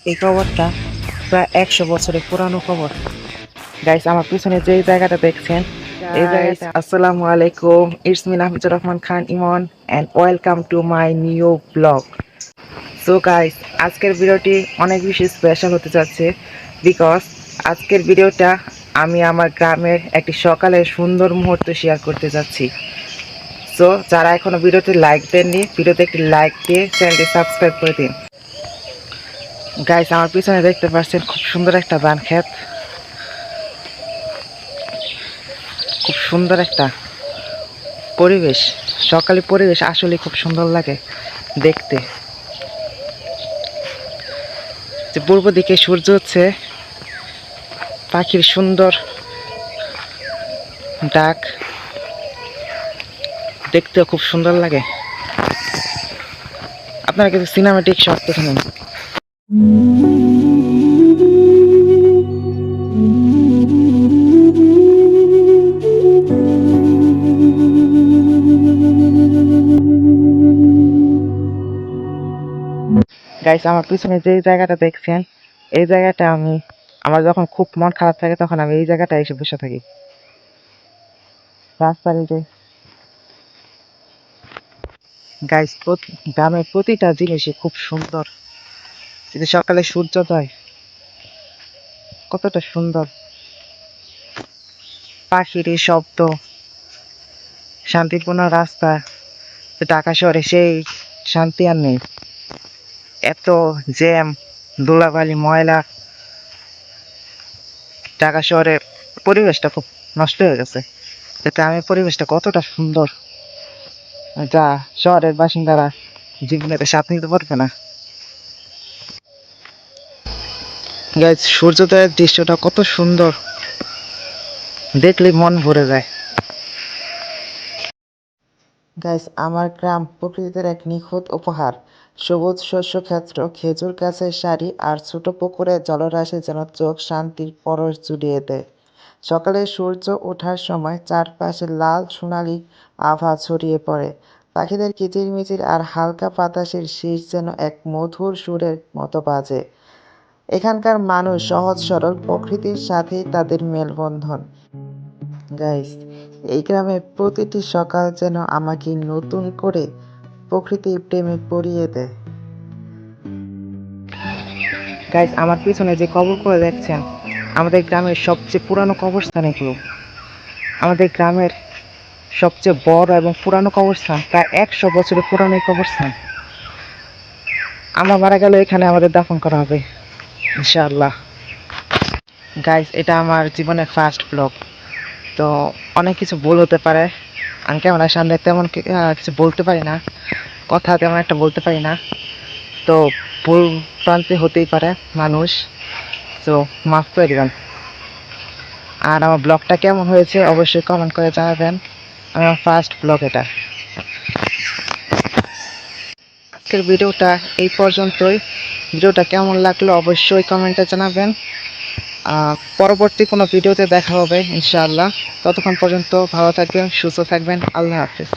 এই কবরটা প্রায় 100 বছরের পুরানো কবর। গাইস, আমার পিছনে যে জায়গাটা দেখছেন, এই জায়গাটা আসসালামু আলাইকুম, it's me Nafizur Rahman Khan Emon and welcome to my new blog. So guys, আজকের ভিডিওটি অনেক বেশি স্পেশাল হতে যাচ্ছে বিকজ আজকের ভিডিওটা আমি আমার গ্রামের একটি সকালের সুন্দর মুহূর্ত শেয়ার করতে যাচ্ছি। সো যারা এখনো ভিডিওতে লাইক দেননি, ভিডিওতে একটি লাইক দিয়ে চ্যানেলটি সাবস্ক্রাইব করে দিন। গাইস, আমার পিছনে দেখতে পাচ্ছেন খুব সুন্দর একটা ধান ক্ষেত, খুব সুন্দর একটা পরিবেশ। সকালে পরিবেশ আসলে খুব সুন্দর লাগে দেখতে। যে পূর্ব দিকে সূর্য হচ্ছে, পাখির সুন্দর ডাক দেখতেও খুব সুন্দর লাগে। আপনারা কিছু সিনেমাটিক শট দেখে নিন। গাইস, আমার পিছনে যে জায়গাটা দেখছেন, এই জায়গাটা আমার যখন খুব মন খারাপ থাকে তখন আমি এই জায়গাটা এসে বসে থাকি। রাস্তার এই যে গাইস, গ্রামের প্রতিটা জিনিসই খুব সুন্দর। যদি সকালে সূর্যোদয় কতটা সুন্দর, পাখির এই শব্দ, শান্তিপূর্ণ রাস্তা। ঢাকা শহরে সেই শান্তি আর নেই। এত জ্যাম, ধুলাবালি, ময়লা। ঢাকা শহরে পরিবেশটা খুব নষ্ট হয়ে গেছে। গ্রামের পরিবেশটা কতটা সুন্দর, যা শহরের বাসিন্দারা জীবনেতে স্বাদ নিতে পারবে না। গাইস, সূর্যোদয়ের দৃশ্যটা কত সুন্দর, দেখলে মন ভরে যায়। গাইস, আমার গ্রাম প্রকৃতির এক নিখুঁত উপহার। সবুজ শস্য ক্ষেত্র, খেজুর গাছের সারি আর ছোট পুকুরের জলরাশি যেন চোখ শান্তির পরশ জুড়িয়ে দেয়। সকালে সূর্য ওঠার সময় চারপাশে লাল সোনালি আভা ছড়িয়ে পড়ে। পাখিদের কিচিরমিচির আর হালকা বাতাসের শীষ যেন এক মধুর সুরের মতো বাজে। এখানকার মানুষ সহজ সরল, প্রকৃতির সাথেই তাদের মেলবন্ধন। গাইস, এই গ্রামের প্রতিটি সকাল যেন আমাকে নতুন করে প্রকৃতির প্রেমে পড়িয়ে দেয়। গাইস, আমার পিছনে যে কবরগুলো দেখছেন, আমাদের গ্রামের সবচেয়ে পুরানো কবরস্থান এগুলো। আমাদের গ্রামের সবচেয়ে বড় এবং পুরানো কবরস্থান, প্রায় 100 বছরের পুরানো এই কবরস্থান। আমরা মারা গেলে এখানে আমাদের দাফন করা হবে ইনশাআল্লাহ। গাইস, এটা আমার জীবনের ফার্স্ট ব্লগ, তো অনেক কিছু ভুল হতে পারে। আমি ক্যামেরার সামনে তেমন কিছু বলতে পারি না, কথা তেমন একটা বলতে পারি না, তো ভুল প্রান্তে হতেই পারে মানুষ, তো মাফ করে দিবেন। আর আমার ব্লগটা কেমন হয়েছে অবশ্যই কমেন্ট করে জানাবেন। আমার ফার্স্ট ব্লগ এটা। আজকের ভিডিওটা এই পর্যন্তই। ভিডিওটা কেমন লাগলো অবশ্যই কমেন্টে জানাবেন। পরবর্তী কোনো ভিডিওতে দেখা হবে ইনশাআল্লাহ। ততক্ষণ পর্যন্ত ভালো থাকবেন, সুস্থ থাকবেন। আল্লাহ হাফেজ।